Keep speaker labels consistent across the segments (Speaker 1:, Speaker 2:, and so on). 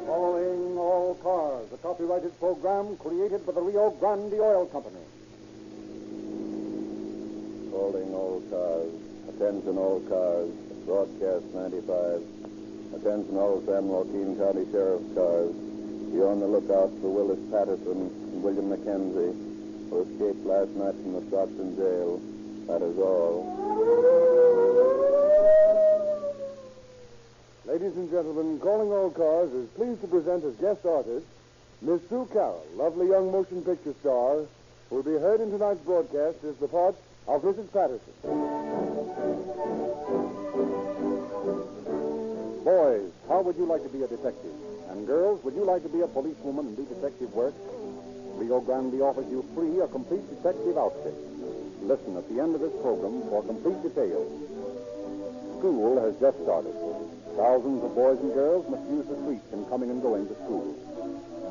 Speaker 1: Following All Cars, a copyrighted program created by the Rio Grande Oil Company.
Speaker 2: Calling all cars. Attention all cars. Broadcast 95. Attention all San Joaquin County Sheriff's cars. Be on the lookout for Willis Patterson and William McKenzie, who escaped last night from the Stockton jail. That is all.
Speaker 1: Ladies and gentlemen, Calling All Cars is pleased to present as guest artist Miss Sue Carroll, lovely young motion picture star, who will be heard in tonight's broadcast as the part of Mrs. Patterson. Boys, how would you like to be a detective? And girls, would you like to be a policewoman and do detective work? Rio Grande offers you free a complete detective outfit. Listen at the end of this program for complete details. School has just started. Thousands of boys and girls must use the streets in coming and going to school.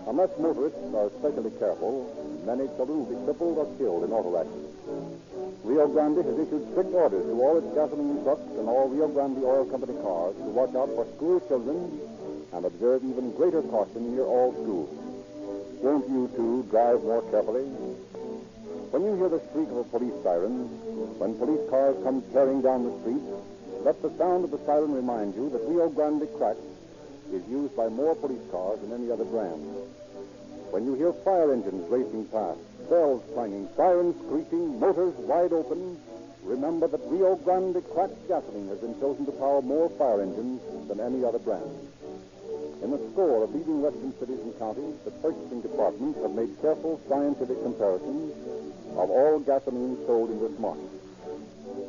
Speaker 1: Unless motorists are especially careful, many children will be crippled or killed in auto accidents. Rio Grande has issued strict orders to all its gasoline trucks and all Rio Grande Oil Company cars to watch out for school children and observe even greater caution near all schools. Won't you, too, drive more carefully? When you hear the shriek of a police siren, when police cars come tearing down the street, let the sound of the siren remind you that Rio Grande Crack is used by more police cars than any other brand. When you hear fire engines racing past, bells clanging, sirens screeching, motors wide open, remember that Rio Grande Crack gasoline has been chosen to power more fire engines than any other brand. In a score of leading western cities and counties, the purchasing departments have made careful scientific comparisons of all gasoline sold in this market.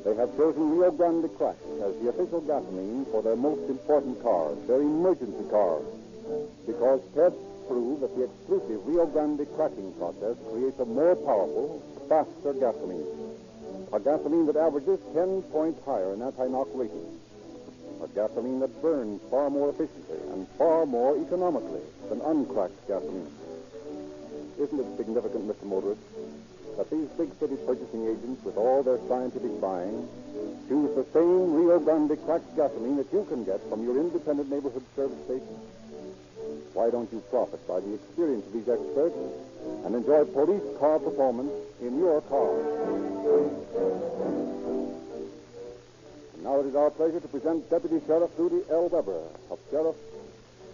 Speaker 1: They have chosen Rio Grande Crack as the official gasoline for their most important cars, their emergency cars, because tests prove that the exclusive Rio Grande cracking process creates a more powerful, faster gasoline. A gasoline that averages 10 points higher in anti-knock rating. A gasoline that burns far more efficiently and far more economically than uncracked gasoline. Isn't it significant, Mr. Motorist, that these big city purchasing agents, with all their scientific buying, choose the same Rio Grande cracked gasoline that you can get from your independent neighborhood service station? Why don't you profit by the experience of these experts and enjoy police car performance in your car? And now it is our pleasure to present Deputy Sheriff Rudy L. Weber of Sheriff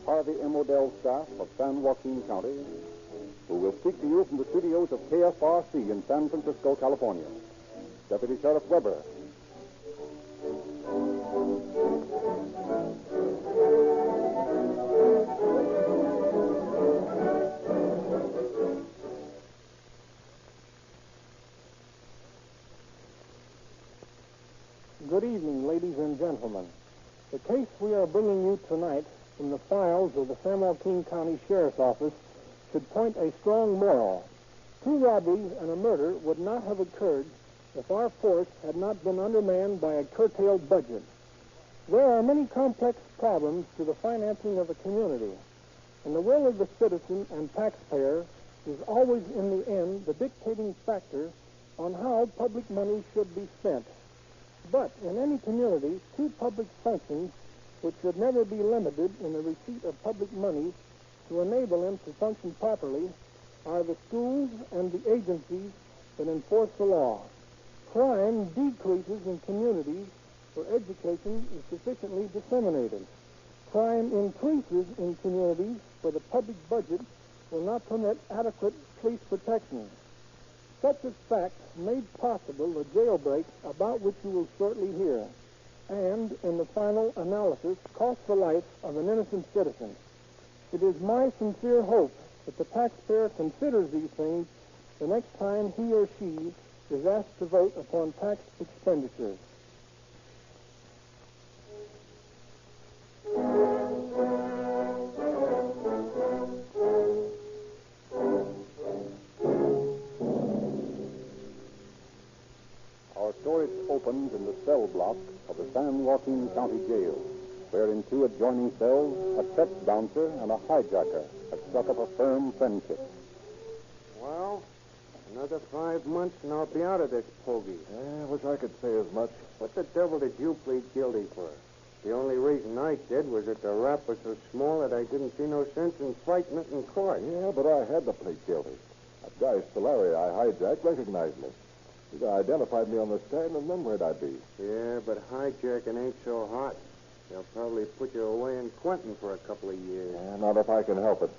Speaker 1: Harvey M. Odell's staff of San Joaquin County, who will speak to you from the studios of KFRC in San Francisco, California. Deputy Sheriff Weber.
Speaker 3: Good evening, ladies and gentlemen. The case we are bringing you tonight from the files of the San Joaquin County Sheriff's Office should point a strong moral. 2 robberies and a murder would not have occurred if our force had not been undermanned by a curtailed budget. There are many complex problems to the financing of a community, and the will of the citizen and taxpayer is always, in the end, the dictating factor on how public money should be spent. But in any community, 2 public functions which should never be limited in the receipt of public money to enable them to function properly are the schools and the agencies that enforce the law. Crime decreases in communities where education is sufficiently disseminated. Crime increases in communities where the public budget will not permit adequate police protection. Such a fact made possible the jailbreak about which you will shortly hear, and, in the final analysis, cost the life of an innocent citizen. It is my sincere hope that the taxpayer considers these things the next time he or she is asked to vote upon tax expenditures.
Speaker 1: Our story opens in the cell block of the San Joaquin County Jail, where in 2 adjoining cells, a check bouncer and a hijacker have struck up a firm friendship.
Speaker 4: Well, Another 5 months and I'll be out of this pogey.
Speaker 2: I wish I could say as much.
Speaker 4: What the devil did you plead guilty for? The only reason I did was that the rap was so small that I didn't see no sense in fighting it in court.
Speaker 2: Yeah, but I had to plead guilty. That guy Solari I hijacked recognized me. He identified me on the stand and then where'd I be?
Speaker 4: Yeah, but hijacking ain't so hot. They'll probably put you away in Quentin for a couple of years.
Speaker 2: Yeah, not if I can help it.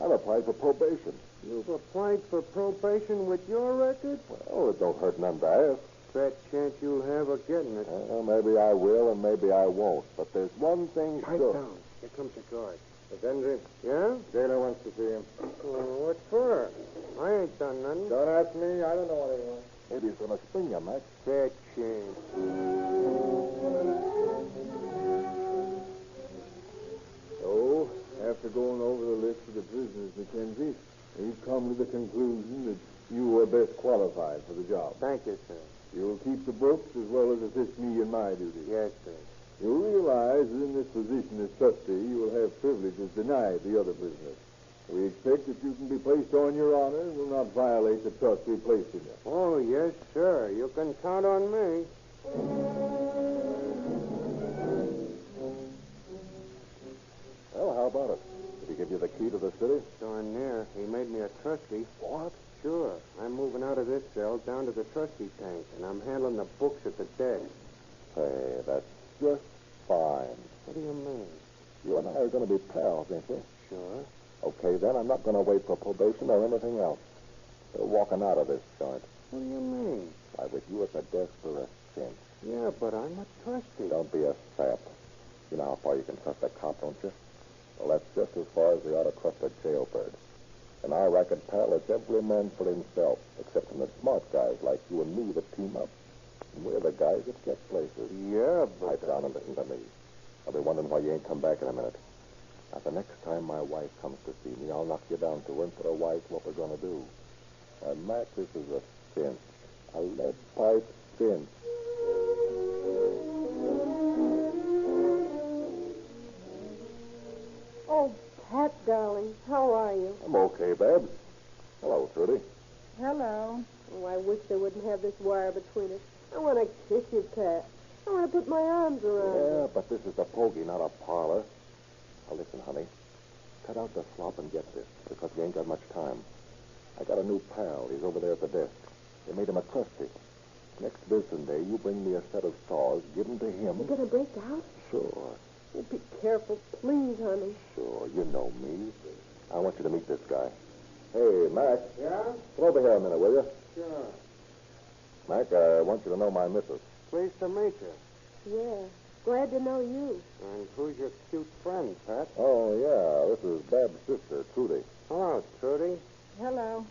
Speaker 2: I've applied for probation.
Speaker 4: You've applied for probation with your record?
Speaker 2: Well, it don't hurt none to ask.
Speaker 4: Fat chance you'll have of getting it.
Speaker 2: Well, maybe I will and maybe I won't. But there's one thing
Speaker 4: Pipe
Speaker 2: sure.
Speaker 4: down. Here comes the guard.
Speaker 2: Henry,
Speaker 4: Yeah?
Speaker 2: Jailer wants to see him.
Speaker 4: What for? I ain't done nothing.
Speaker 2: Don't ask me. I don't know what he wants. Maybe he's going to spring you, Max.
Speaker 4: Fat chance.
Speaker 5: So, after going over the list of the prisoners, Mackenzie, you've come to the conclusion that you are best qualified for the job.
Speaker 4: Thank you, sir.
Speaker 5: You'll keep the books as well as assist me in my duties.
Speaker 4: Yes, sir.
Speaker 5: You'll realize that in this position as trustee, you will have privileges denied the other prisoners. We expect that you can be placed on your honor and will not violate the trust we placed in you.
Speaker 4: Oh, yes, sir. You can count on me.
Speaker 2: Well, how about it? Did he give you the key to the city?
Speaker 4: Darn near. He made me a trustee.
Speaker 2: What?
Speaker 4: Sure. I'm moving out of this cell down to the trustee tank, and I'm handling the books at the desk.
Speaker 2: Hey, that's just fine.
Speaker 4: What do you mean?
Speaker 2: You and I are going to be pals, ain't we?
Speaker 4: Sure.
Speaker 2: Okay, then I'm not going to wait for probation or anything else. We're walking out of this joint.
Speaker 4: What do you mean?
Speaker 2: Why, with you at the desk for a cent.
Speaker 4: Yeah, but I'm a trustee.
Speaker 2: Don't be a sap. You know how far you can trust a cop, don't you? Well, that's just as far as we ought to trust a jailbird. In our racket, pal, it's every man for himself, except in the smart guys like you and me that team up. And we're the guys that get places.
Speaker 4: Yeah, but...
Speaker 2: Pipe down and listen to me. I'll be wondering why you ain't come back in a minute. Now, the next time my wife comes to see me, I'll knock you down to her and put her wise what we're going to do. Matt, this is a cinch. A lead pipe cinch.
Speaker 6: Oh, Pat, darling, how are you?
Speaker 2: I'm okay, Babs. Hello, Trudy.
Speaker 6: Hello. Oh, I wish they wouldn't have this wire between us. I want to kiss you, Pat. I want to put my arms around you.
Speaker 2: Yeah, but this is a pogey, not a parlor. Now, listen, honey. Cut out the slop and get this, because we ain't got much time. I got a new pal. He's over there at the desk. They made him a trustee. Next visiting day, you bring me a set of saws, give them to him.
Speaker 6: You're going to break out?
Speaker 2: Sure,
Speaker 6: Oh, be careful, please, honey.
Speaker 2: sure. You know me. I want you to meet this guy. Hey, Mac.
Speaker 4: Yeah?
Speaker 2: Come over here a minute, will you?
Speaker 4: Sure.
Speaker 2: Mac, I want you to know my missus.
Speaker 4: Pleased to meet you.
Speaker 6: Yeah. Glad to know you.
Speaker 4: And who's your cute friend, Pat?
Speaker 2: Oh, yeah. This is Bab's sister, Trudy.
Speaker 4: Hello, Trudy.
Speaker 6: Hello.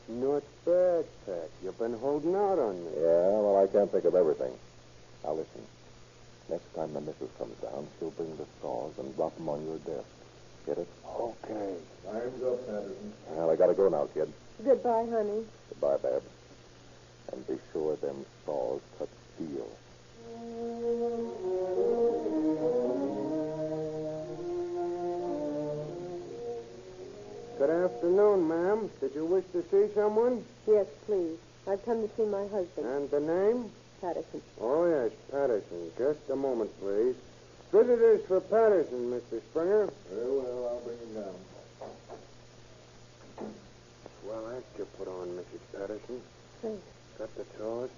Speaker 4: Not bad, Pat. You've been holding out on me.
Speaker 2: Yeah, well, I can't think of everything. Now, listen. Next time the missus comes down, she'll bring the saws and drop them on your desk. Get it?
Speaker 4: Okay.
Speaker 5: Time's up, Patterson.
Speaker 2: Well, I gotta go now, kid.
Speaker 6: Goodbye, honey.
Speaker 2: Goodbye, Babs. And be sure them saws cut steel.
Speaker 4: Good afternoon, ma'am. Did you wish to see someone?
Speaker 6: Yes, please. I've come to see my husband,
Speaker 4: And the name?
Speaker 6: Patterson.
Speaker 4: Oh, yes, Patterson. Just a moment, please. Visitors for Patterson, Mr. Springer.
Speaker 5: Very well, I'll bring him down.
Speaker 4: Well, act you put on, Mrs. Patterson.
Speaker 6: Thanks.
Speaker 4: Got the saws?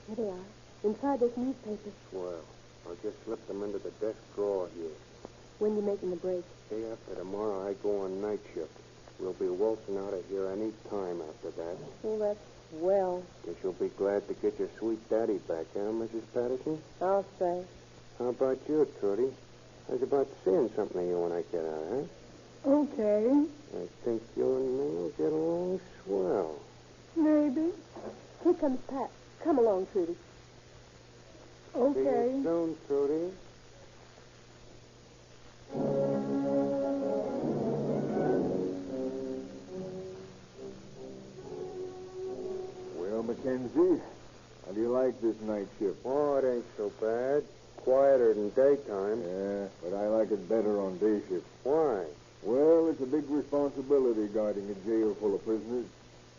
Speaker 6: Here they are. Inside this newspaper.
Speaker 4: Well, I'll just slip them into the desk drawer here.
Speaker 6: When you making the break?
Speaker 4: Day after tomorrow, I go on night shift. We'll be waltzing out of here any time after that.
Speaker 6: Oh, that's well.
Speaker 4: Guess you'll be glad to get your sweet daddy back, huh, Mrs. Patterson?
Speaker 6: I'll say.
Speaker 4: How about you, Trudy? I was about seeing something of you when I get out, huh?
Speaker 6: Okay.
Speaker 4: I think you and me will get along swell.
Speaker 6: Maybe. Here comes Pat. Come along, Trudy.
Speaker 4: See you soon, Trudy.
Speaker 5: Well, Mackenzie, how do you like this night shift?
Speaker 4: Oh, it ain't so bad. Quieter than daytime.
Speaker 5: Yeah, but I like it better on day shift.
Speaker 4: Why?
Speaker 5: Well, it's a big responsibility guarding a jail full of prisoners.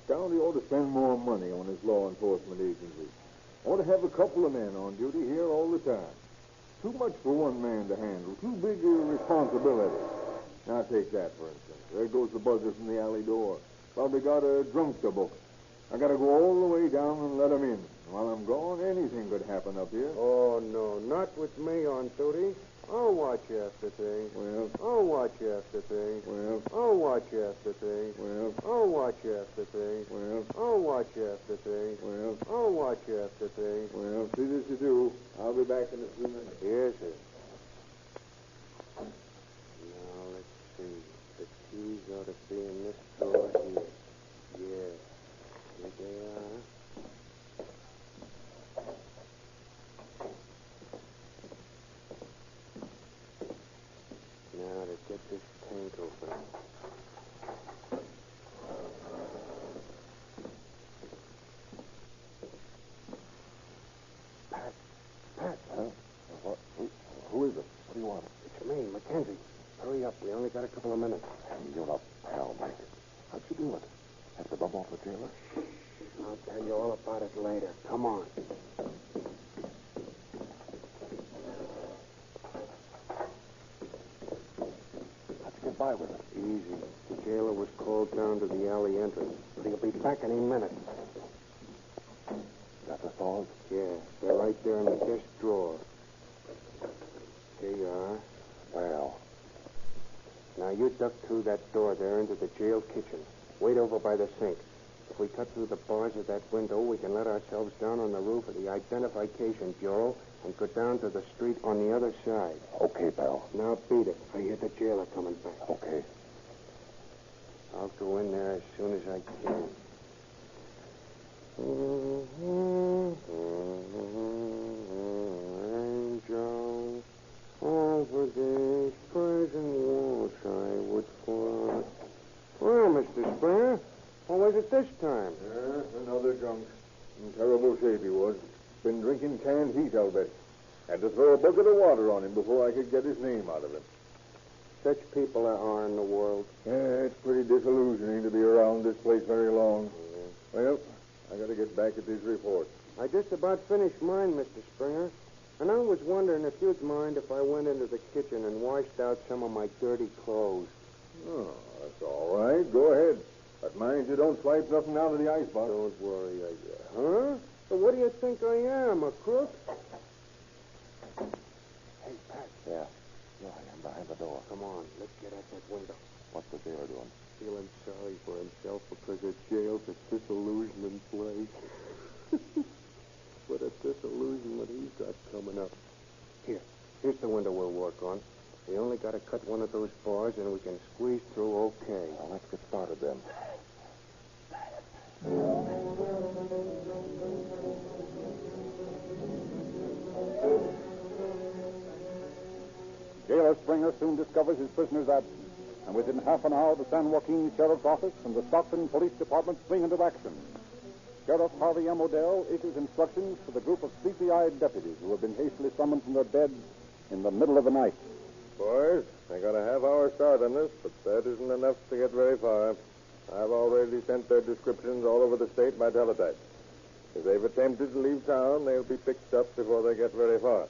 Speaker 5: County ought to spend more money on its law enforcement agency. Ought to have a couple of men on duty here all the time. Too much for one man to handle. Too big a responsibility. Now take that, for instance. There goes the buzzer from the alley door. Probably got a drunk to book. I gotta go all the way down and let him in. While I'm gone, anything could happen up here.
Speaker 4: Oh, no, not with me on duty. I'll watch after things.
Speaker 5: Well,
Speaker 4: I'll watch after things.
Speaker 5: well,
Speaker 4: I'll watch after things.
Speaker 5: well,
Speaker 4: I'll watch after things.
Speaker 5: well,
Speaker 4: I'll watch after things.
Speaker 5: well,
Speaker 4: I'll watch after things.
Speaker 5: well, see this you do. I'll be back in a few minutes.
Speaker 4: Yes, sir. Now, let's see. The keys ought to be in this drawer here. Yeah. Here they are. Now to get this tank open. Pat.
Speaker 1: Huh? Who is it? What do you want?
Speaker 4: It's me, Mackenzie. Hurry up. We only got a couple of minutes.
Speaker 1: You're a pal, Mike. How'd you do it? Have to bum off the jailer?
Speaker 4: I'll tell you all about it later. Come on.
Speaker 1: How'd you get by with it?
Speaker 4: Easy. The jailer was called down to the alley entrance, but he'll be back any minute.
Speaker 1: Got the saws?
Speaker 4: Yeah, they're right there in the desk drawer. Here you are.
Speaker 1: Well,
Speaker 4: Now you duck through that door there into the jail kitchen. Wait over by the sink. If we cut through the bars of that window, we can let ourselves down on the roof of the identification bureau and go down to the street on the other side.
Speaker 1: okay, pal.
Speaker 4: Now beat it. I hear the jailer coming back.
Speaker 1: Okay.
Speaker 4: I'll go in there as soon as I can. Angel, over these prison walls I would fly. Well, Mr. Springer, what was it this time?
Speaker 5: Another drunk. In terrible shape he was. Been drinking canned heat, I'll bet. Had to throw a bucket of water on him before I could get his name out of him.
Speaker 4: Such people there are in the world.
Speaker 5: Yeah, it's pretty disillusioning to be around this place very long. Well, I got to get back at these reports.
Speaker 4: I just about finished mine, Mr. Springer. And I was wondering if you'd mind if I went into the kitchen and washed out some of my dirty clothes.
Speaker 5: Oh, that's all right. Go ahead. But mind you don't swipe nothing out of the icebox.
Speaker 4: Don't worry, Huh? So what do you think I am, a crook? Hey, Pat.
Speaker 1: Yeah. Yeah, I am behind the door.
Speaker 4: Come on, let's get at that window.
Speaker 1: What's the jailer doing?
Speaker 4: Feeling sorry for himself because the jail's a disillusionment place. What a disillusionment he's got coming up. Here's the window we'll work on. We only got to cut one of those bars and we can squeeze through okay.
Speaker 1: Well, let's get started then. Jailer Springer soon discovers his prisoner's absence, and within half an hour the San Joaquin Sheriff's Office and the Stockton Police Department spring into action. Sheriff Harvey M. Odell issues instructions to the group of sleepy-eyed deputies who have been hastily summoned from their beds in the middle of the night.
Speaker 2: Boys, they got a half-hour start on this, but that isn't enough to get very far. I've already sent their descriptions all over the state by teletype. If they've attempted to leave town, they'll be picked up before they get very far.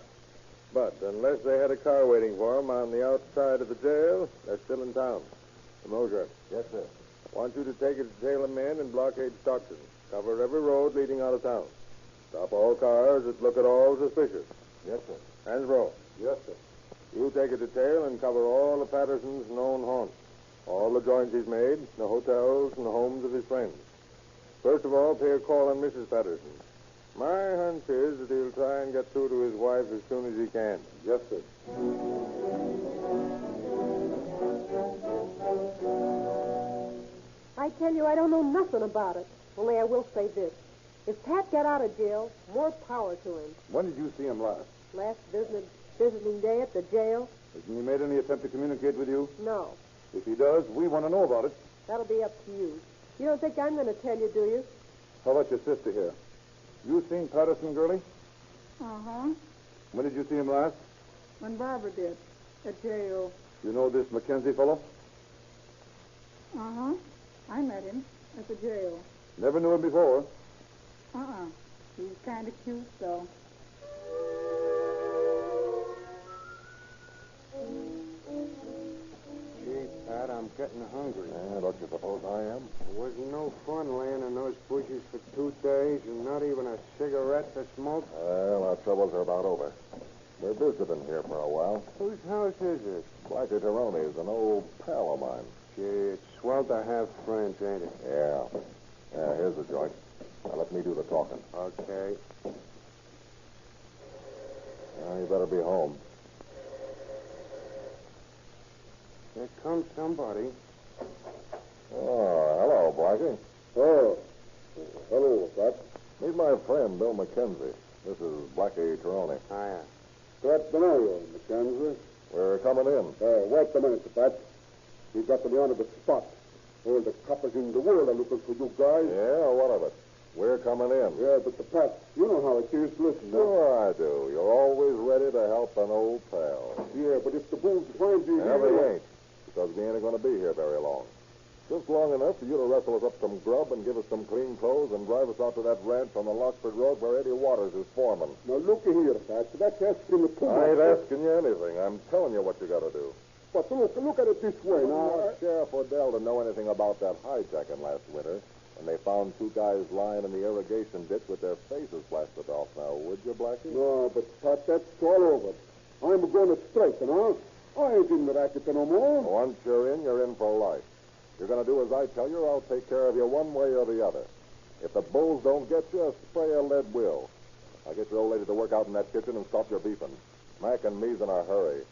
Speaker 2: But unless they had a car waiting for them on the outside of the jail, they're still in town. Mosher.
Speaker 5: Yes, sir.
Speaker 2: I want you to take it to tail them in and blockade Stockton. Cover every road leading out of town. Stop all cars that look at all suspicious.
Speaker 5: Yes, sir.
Speaker 2: Hansbrough.
Speaker 5: Yes, sir.
Speaker 2: You take a detail and cover all of Patterson's known haunts. All the joints he's made, the hotels and the homes of his friends. First of all, pay a call on Mrs. Patterson. My hunch is that he'll try and get through to his wife as soon as he can.
Speaker 5: Yes, sir.
Speaker 6: I tell you, I don't know nothing about it. Only I will say this. If Pat got out of jail, more power to him.
Speaker 5: When did you see him last?
Speaker 6: Last visiting day at the jail?
Speaker 5: Hasn't he made any attempt to communicate with you?
Speaker 6: No.
Speaker 5: If he does, we want to know about it.
Speaker 6: That'll be up to you. You don't think I'm going to tell you, do you?
Speaker 5: How about your sister here? You seen Patterson, girlie?
Speaker 7: Uh-huh.
Speaker 5: When did you see him last?
Speaker 7: When Barbara did. At jail.
Speaker 5: You know this Mackenzie fellow?
Speaker 7: Uh-huh. I met him at the jail.
Speaker 5: Never knew him before.
Speaker 7: He's kind of cute, though.
Speaker 4: Gee, Pat, I'm getting hungry.
Speaker 5: Don't you suppose I am?
Speaker 4: It wasn't no fun laying in those bushes for 2 days and not even a cigarette to smoke.
Speaker 2: Well, our troubles are about over. We're visiting here for a while.
Speaker 4: Whose house is it?
Speaker 2: Blackie Taroni's, an old pal of mine.
Speaker 4: Gee, it's swell to have friends, ain't it?
Speaker 2: Yeah. Yeah, here's the joint. Now, let me do the talking.
Speaker 4: Okay.
Speaker 2: You better be home.
Speaker 4: Here comes somebody.
Speaker 2: Oh, hello, Blackie.
Speaker 5: Oh. Hello, Pat.
Speaker 2: Meet my friend, Bill McKenzie. This is Blackie Taroni.
Speaker 4: Hiya.
Speaker 5: Glad to know you, Mackenzie.
Speaker 2: We're coming in.
Speaker 5: Wait a minute, Pat. We got to be on the spot. All the coppers in the world are looking for you guys.
Speaker 2: Yeah, what of it? We're coming in.
Speaker 5: Yeah, but Pat, you know how it is. Listen.
Speaker 2: Sure I do. You're always ready to help an old pal.
Speaker 5: Yeah, but if the bulls find you
Speaker 2: Yeah,
Speaker 5: here...
Speaker 2: they ain't, because we ain't going to be here very long. Just long enough for you to wrestle us up some grub and give us some clean clothes and drive us out to that ranch on the Lockford Road where Eddie Waters is foreman.
Speaker 5: Now, look here, Pat. That's asking too much.
Speaker 2: I ain't asking you anything. I'm telling you what you got to do.
Speaker 5: But look at it this way. Now,
Speaker 2: Sheriff Odell to know anything about that hijacking last winter when they found 2 guys lying in the irrigation ditch with their faces blasted off. Now, would you, Blackie?
Speaker 5: No, but Pat, that's all over. I'm going to strike, huh? I ain't in the racket no more.
Speaker 2: Once you're in for life. You're going to do as I tell you, or I'll take care of you one way or the other. If the bulls don't get you, a spray of lead will. I'll get your old lady to work out in that kitchen and stop your beefing. Mac and me's in a hurry.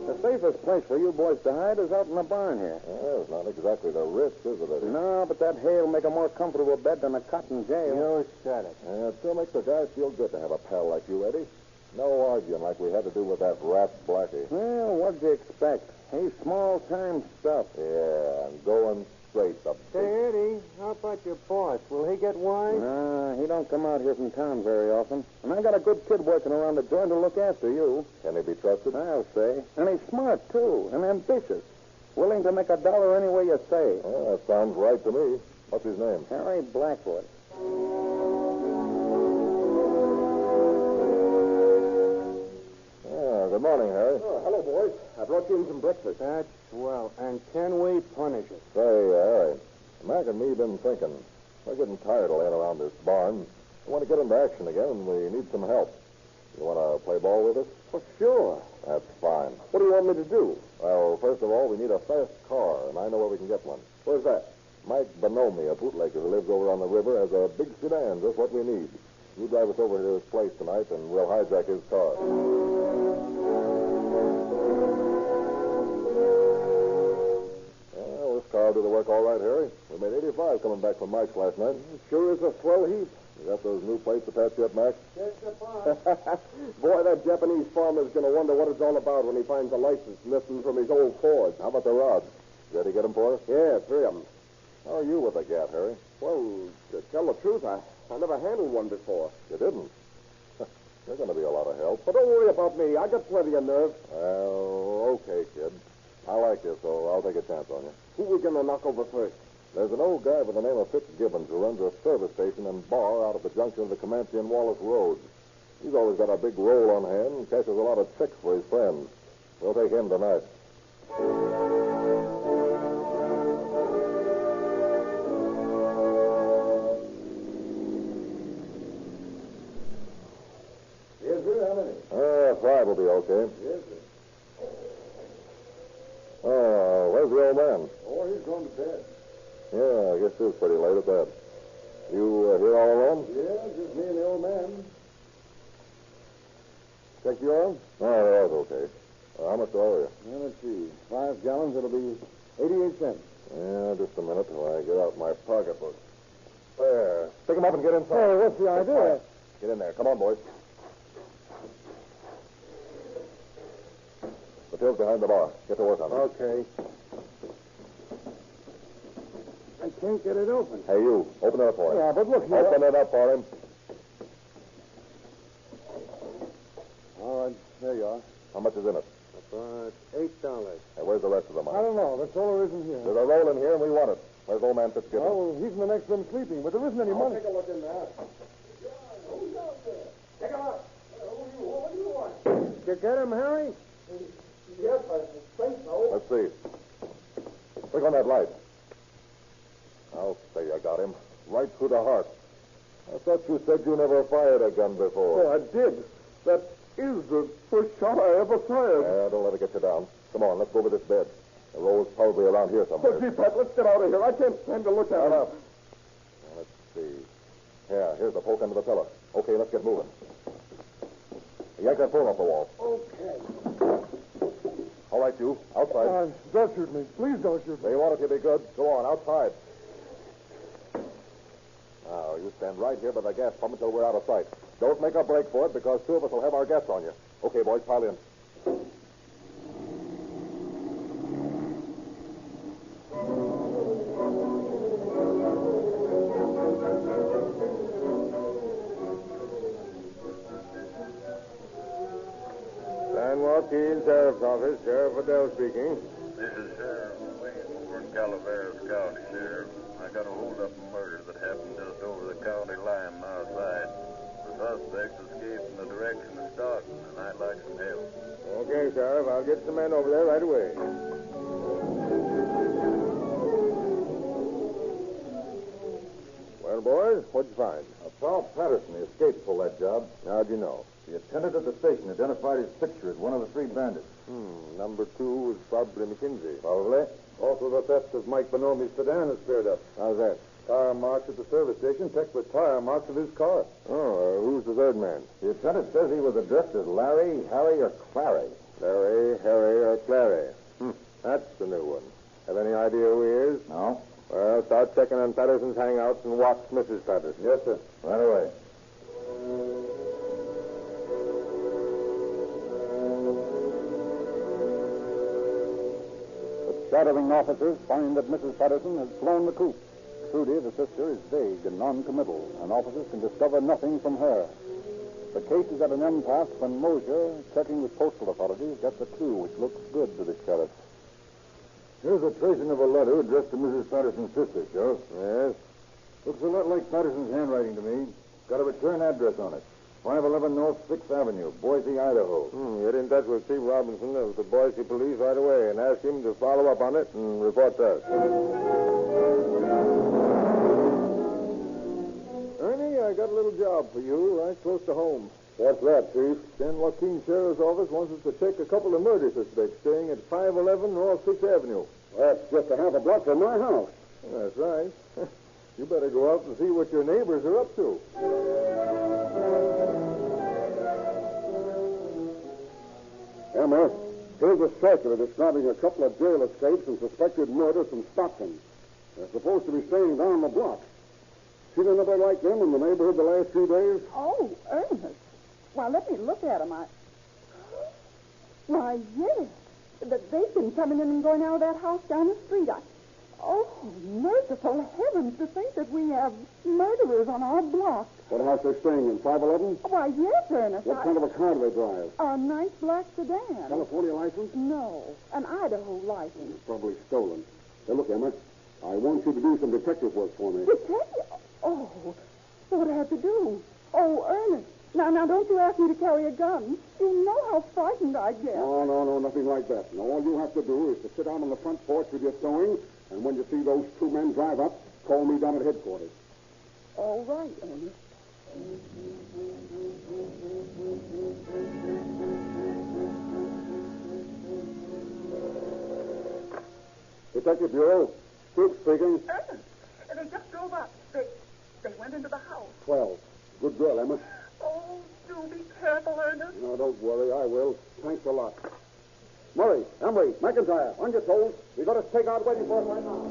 Speaker 8: The safest place for you boys to hide is out in the barn here.
Speaker 2: Well, it's not exactly the risk, is it, Eddie?
Speaker 8: No, but that hay will make a more comfortable bed than a cotton jail.
Speaker 4: You said it.
Speaker 2: It sure makes the guys feel good to have a pal like you, Eddie. No arguing like we had to do with that rat Blackie.
Speaker 8: Well, what'd you expect? He's small-time stuff.
Speaker 2: Yeah, and going straight. The
Speaker 4: Say, Eddie, how about your boss? Will he get wise?
Speaker 8: Nah, he don't come out here from town very often. And I got a good kid working around the joint to look after you.
Speaker 2: Can he be trusted?
Speaker 8: I'll say. And he's smart, too, and ambitious. Willing to make $1 any way you say.
Speaker 2: Well, that sounds right to me. What's his name?
Speaker 8: Harry Blackwood.
Speaker 2: Good morning, Harry.
Speaker 5: Oh, hello, boys. I brought you in some breakfast.
Speaker 4: That's swell. And can we punish it?
Speaker 2: Say, Harry, Mac and me been thinking. We're getting tired of laying around this barn. We want to get into action again, and we need some help. You want to play ball with us?
Speaker 5: Oh, sure.
Speaker 2: That's fine.
Speaker 5: What do you want me to do?
Speaker 2: Well, first of all, we need a fast car, and I know where we can get one.
Speaker 5: Where's that?
Speaker 2: Mike Bonomi, a bootlegger who lives over on the river, has a big sedan, just what we need. You drive us over to his place tonight, and we'll hijack his car. Well, this car will do the work all right, Harry. We made 85 coming back from Mike's last night.
Speaker 5: Sure is a swell heap.
Speaker 2: You got those new plates attached yet, Mac?
Speaker 5: Boy, that Japanese farmer's going to wonder what it's all about when he finds a license missing from his old Ford.
Speaker 2: How about the rods? Did he get them for us?
Speaker 5: Yeah, 3 of them.
Speaker 2: How are you with the gat, Harry?
Speaker 5: Well, to tell the truth, I never handled one before.
Speaker 2: You didn't? You're going to be a lot of help.
Speaker 5: But don't worry about me. I got plenty of nerve.
Speaker 2: Well, okay, kid. I like you, so I'll take a chance on you.
Speaker 5: Who we going to knock over first?
Speaker 2: There's an old guy by the name of Fitzgibbons who runs a service station and bar out at the junction of the Comanche and Wallace Roads. He's always got a big roll on hand and cashes a lot of checks for his friends. We'll take him tonight.
Speaker 5: Yes, sir. How many?
Speaker 2: 5 will be okay.
Speaker 5: Yes, sir.
Speaker 2: Where's the old man?
Speaker 5: Oh, he's gone to bed.
Speaker 2: Yeah, I guess it's pretty late at that. You here all alone?
Speaker 5: Yeah, just me and the old man.
Speaker 2: Check you oil? Oh, that's okay. How much do I owe you?
Speaker 5: Well, let's see. 5 gallons, it'll be 88 cents.
Speaker 2: Yeah, just a minute till I get out my pocketbook. There. Pick him up and get inside.
Speaker 5: Hey, what's the idea?
Speaker 2: Get in there. Come on, boys. The till's behind the bar. Get to work on it.
Speaker 5: Okay. I can't get it open.
Speaker 2: Hey, you. Open it up for him.
Speaker 5: Yeah, but look here.
Speaker 2: Open it up for him.
Speaker 5: All right, there you are.
Speaker 2: How much is in it?
Speaker 4: About $8.
Speaker 2: Hey, where's the rest of the money?
Speaker 5: I don't know. That's all there is in here.
Speaker 8: man Fitzgibbon?
Speaker 3: Oh, he's in the next room sleeping, but there isn't any money.
Speaker 1: Take a look in there. Who's out there? Take a look. What do you want?
Speaker 3: Did you get him, Harry?
Speaker 1: Yes, I think so.
Speaker 8: Let's see. Click on that light. I'll say I got him. Right through the heart. I thought you said you never fired a gun before.
Speaker 5: Oh, I did. That is the first shot I ever fired.
Speaker 8: Don't let it get you down. Come on, let's go over this bed. The roll's probably around here somewhere.
Speaker 5: Oh, gee, Pat, let's get out of here. I can't stand to look at it.
Speaker 8: Now, let's see. Yeah, here's the poke under the pillow. Okay, let's get moving. Yank that phone off the wall.
Speaker 1: Okay.
Speaker 8: All right, you. Outside.
Speaker 3: Don't shoot me. Please don't shoot me.
Speaker 8: They want it to be good. Go on, outside. Now, you stand right here by the gas pump until we're out of sight. Don't make a break for it, because two of us will have our guests on you. Okay, boys, pile in.
Speaker 4: San Joaquin Sheriff's Office. Sheriff Adele speaking.
Speaker 2: This is Sheriff William over in Calaveras County, Sheriff. I got a hold-up murder that happened just over the county line on our side. The suspects escaped in the direction of Stockton, and I'd like some help.
Speaker 4: Okay, Sheriff. I'll get some men over there right away. Well, boys, what'd you find?
Speaker 8: Ralph Patterson escaped for that job.
Speaker 4: How'd you know?
Speaker 8: The attendant at the station identified his picture as one of the three bandits.
Speaker 4: Number 2 was probably McKinsey.
Speaker 8: Probably.
Speaker 5: Also, the theft of Mike Bonomi's sedan has cleared up.
Speaker 4: How's that?
Speaker 5: Tire marks at the service station checked with tire marks of his car.
Speaker 4: Oh, who's the third man?
Speaker 8: The attendant says he was addressed as Larry, Harry, or Clary.
Speaker 4: Larry, Harry, or Clary. That's the new one. Have any idea who he is?
Speaker 8: No?
Speaker 4: Well, start checking on Patterson's hangouts and watch Mrs. Patterson.
Speaker 5: Yes, sir.
Speaker 8: Right away.
Speaker 1: The shadowing officers find that Mrs. Patterson has flown the coop. Trudy, the sister, is vague and non-committal, and officers can discover nothing from her. The case is at an impasse when Mosier, checking with postal authorities, gets a clue which looks good to the sheriff.
Speaker 8: Here's a tracing of a letter addressed to Mrs. Patterson's sister, Sheriff.
Speaker 4: Yes?
Speaker 8: Looks a lot like Patterson's handwriting to me. Got a return address on it. 511 North 6th Avenue, Boise, Idaho.
Speaker 4: Get in touch with Steve Robinson of the Boise Police right away and ask him to follow up on it and report to us.
Speaker 5: Ernie, I got a little job for you right close to home.
Speaker 8: What's that, Chief?
Speaker 5: San Joaquin Sheriff's Office wants us to check a couple of murder suspects staying at 511 North 6th Avenue.
Speaker 1: That's just a half a block from my house.
Speaker 5: That's right. You better go out and see what your neighbors are up to.
Speaker 1: Emma, here's a circular describing a couple of jail escapes and suspected murder from Stockton. They're supposed to be staying down the block. Seen anybody like them in the neighborhood the last few days?
Speaker 7: Oh, Ernest. Why, let me look at them. Why, yes. They've been coming in and going out of that house down the street. Oh, merciful heavens, to think that we have murderers on our block.
Speaker 1: What house they're staying in, 511?
Speaker 7: Why, yes, Ernest.
Speaker 1: What kind of a car do they drive?
Speaker 7: A nice black sedan.
Speaker 1: California license?
Speaker 7: No, an Idaho license.
Speaker 1: Probably stolen. Now, look, Emma, I want you to do some detective work for me.
Speaker 7: Detective? Oh, what do I have to do? Oh, Ernest. Now, don't you ask me to carry a gun. You know how frightened I get.
Speaker 1: No, nothing like that. Now, all you have to do is to sit out on the front porch with your sewing, and when you see those two men drive up, call me down at headquarters.
Speaker 7: All right, Ernest.
Speaker 1: Detective Bureau, Stoops speaking.
Speaker 7: Ernest, they just drove up. They went into the house.
Speaker 1: 12. Good girl, Emma.
Speaker 7: Oh, do be careful, Ernest.
Speaker 1: No, don't worry, I will. Thanks a lot. Murray, Emery, McIntyre, on your toes. We got a stakeout waiting for us right now.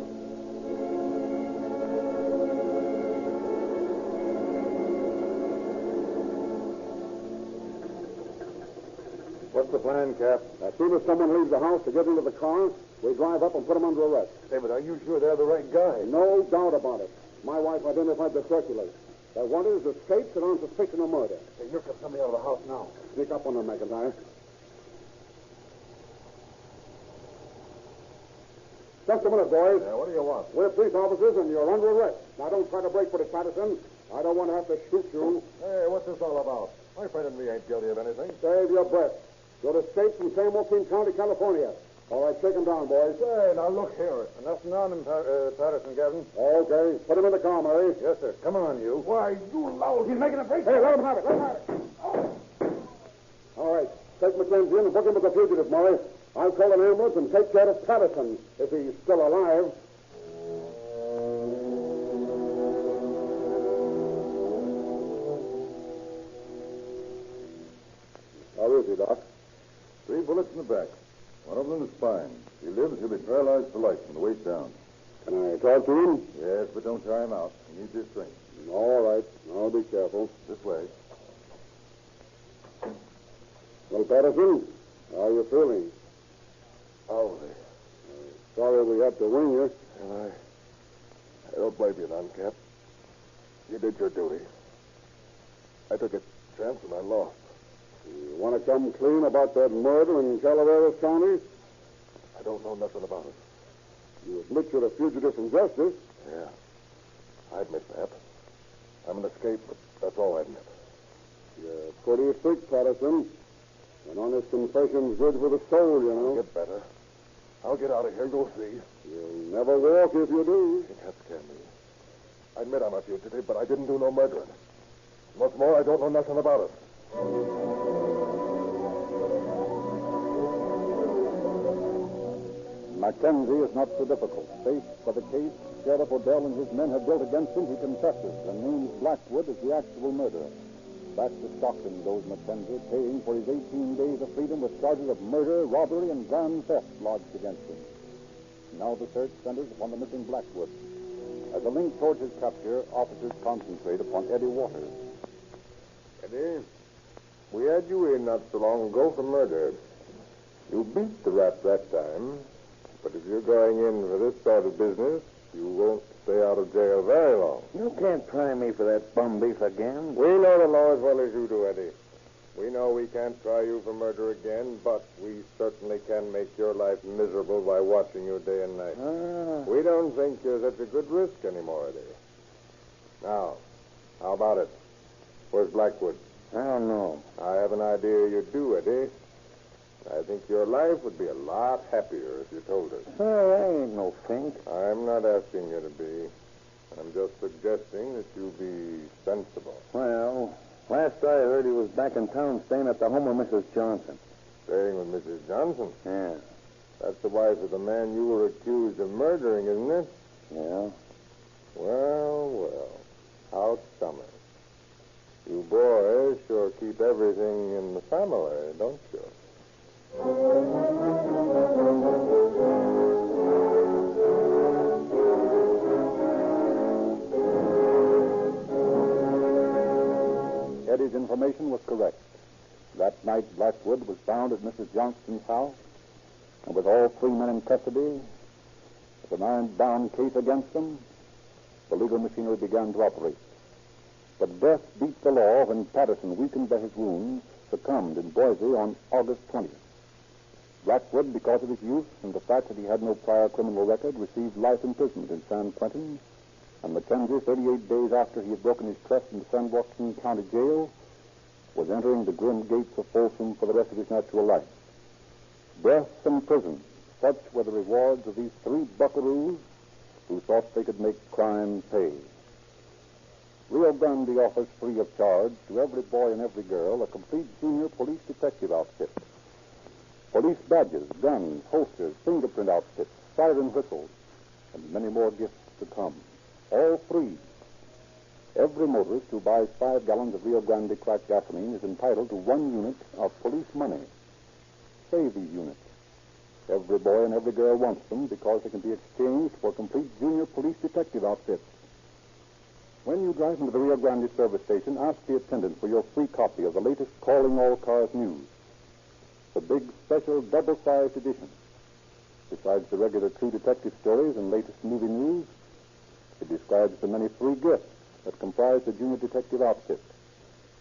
Speaker 8: What's the plan, Cap?
Speaker 1: As soon as someone leaves the house to get into the car, we drive up and put them under arrest.
Speaker 8: Hey, but are you sure they're the right guy?
Speaker 1: No doubt about it. My wife identified the circulars. They're wanted as escapes and on suspicion of murder.
Speaker 8: Hey, here comes somebody out of the house now.
Speaker 1: Sneak up on them, McIntyre. Just a minute, boys.
Speaker 8: What do you want?
Speaker 1: We're police officers, and you're under arrest. Now, don't try to break for it, Patterson. I don't want to have to shoot you.
Speaker 8: Hey, what's this all about? My friend and me ain't guilty of anything.
Speaker 1: Save your breath. You're escaped from San Joaquin County, California. All right, shake him down, boys.
Speaker 8: Hey, now look here. Nothing on him, Patterson, Captain.
Speaker 1: Okay. Put him in the car, Murray.
Speaker 8: Yes, sir. Come on, you.
Speaker 1: Why, you loud. He's making a break. Hey, let him have it. Let him have it. All right. Take McKenzie in and book him as a fugitive, Murray. I'll call an ambulance and take care of Patterson, if he's still alive.
Speaker 8: How is he, Doc? 3 bullets in the back. One of them in the spine. If he lives, he'll be paralyzed for life from the waist down.
Speaker 1: Can I talk to him?
Speaker 8: Yes, but don't try him out. He needs his strength.
Speaker 1: All right. I'll be careful.
Speaker 8: This way.
Speaker 1: Well, Patterson, how are you feeling?
Speaker 8: Howdy.
Speaker 1: Sorry we had to wing you.
Speaker 8: I don't blame you none, Cap. You did your duty. I took a chance and I lost.
Speaker 1: You want to come clean about that murder in Calaveras County?
Speaker 8: I don't know nothing about it.
Speaker 1: You admit you're a fugitive from justice.
Speaker 8: Yeah. I admit that. I'm an escape, but that's all I admit.
Speaker 1: You're pretty thick, Patterson. An honest confession's good for the soul, you know.
Speaker 8: I'll get better. I'll get out of here. You'll see.
Speaker 1: You'll never walk if you do.
Speaker 8: You can't scare me. I admit I'm a fugitive, but I didn't do no murdering. What's more, I don't know nothing about it.
Speaker 1: Mackenzie is not so difficult. Faced by the case Sheriff Odell and his men have built against him, he confesses and names Blackwood as the actual murderer. Back to Stockton goes Mackenzie, paying for his 18 days of freedom with charges of murder, robbery, and grand theft lodged against him. Now the search centers upon the missing Blackwood. As a link towards his capture, officers concentrate upon Eddie Waters.
Speaker 2: Eddie, we had you in not so long ago for murder. You beat the rap that time, but if you're going in for this sort of business, you won't stay out of jail very long.
Speaker 9: You can't try me for that bum beef again.
Speaker 2: We know the law as well as you do, Eddie. We know we can't try you for murder again, but we certainly can make your life miserable by watching you day and night. We don't think you're such a good risk anymore, Eddie. Now, how about it? Where's Blackwood?
Speaker 9: I don't know.
Speaker 2: I have an idea you do, Eddie. I think your life would be a lot happier if you told us.
Speaker 9: Oh, I ain't no fink.
Speaker 2: I'm not asking you to be. I'm just suggesting that you be sensible.
Speaker 9: Well, last I heard he was back in town staying at the home of Mrs. Johnson.
Speaker 2: Staying with Mrs. Johnson?
Speaker 9: Yeah.
Speaker 2: That's the wife of the man you were accused of murdering, isn't it?
Speaker 9: Yeah.
Speaker 2: Well. How's summer? You boys sure keep everything in the family, don't you?
Speaker 1: Eddie's information was correct. That night, Blackwood was found at Mrs. Johnston's house, and with all 3 men in custody, with an iron-bound case against them, the legal machinery began to operate. But death beat the law when Patterson, weakened by his wounds, succumbed in Boise on August 20th. Blackwood, because of his youth and the fact that he had no prior criminal record, received life imprisonment in San Quentin, and Mackenzie, 38 days after he had broken his trust in the San Joaquin County Jail, was entering the grim gates of Folsom for the rest of his natural life. Death and prison, such were the rewards of these 3 buckaroos who thought they could make crime pay. Rio Grande offers free of charge to every boy and every girl a complete junior police detective outfit. Police badges, guns, holsters, fingerprint outfits, siren whistles, and many more gifts to come. All free. Every motorist who buys 5 gallons of Rio Grande cracked gasoline is entitled to 1 unit of police money. Save these units. Every boy and every girl wants them because they can be exchanged for complete junior police detective outfits. When you drive into the Rio Grande service station, ask the attendant for your free copy of the latest Calling All Cars news. The big special double-sized edition. Besides the regular true detective stories and latest movie news, it describes the many free gifts that comprise the junior detective outfit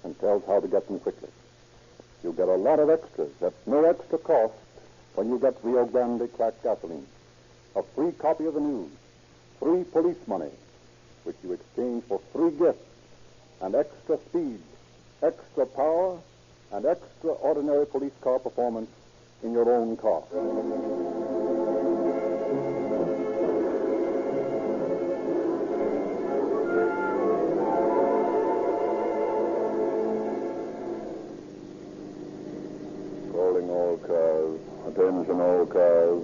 Speaker 1: and tells how to get them quickly. You get a lot of extras at no extra cost when you get Rio Grande cracked gasoline. a free copy of the news, free police money, which you exchange for free gifts and extra speed, extra power, and extraordinary police car performance in your own car.
Speaker 2: Calling all cars. Attention all cars.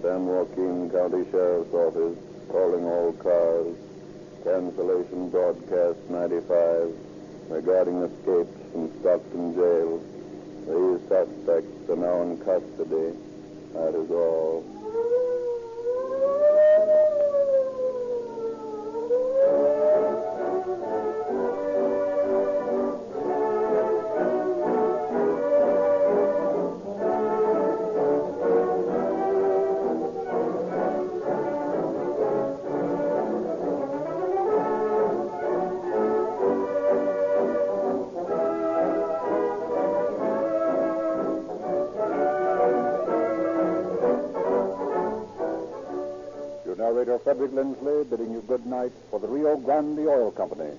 Speaker 2: San Joaquin County Sheriff's Office. Calling all cars. Cancellation broadcast 95 regarding escapes from Stockton Jail. These suspects are now in custody. That is all.
Speaker 1: Narrator Frederick Lindsley bidding you good night for the Rio Grande Oil Company.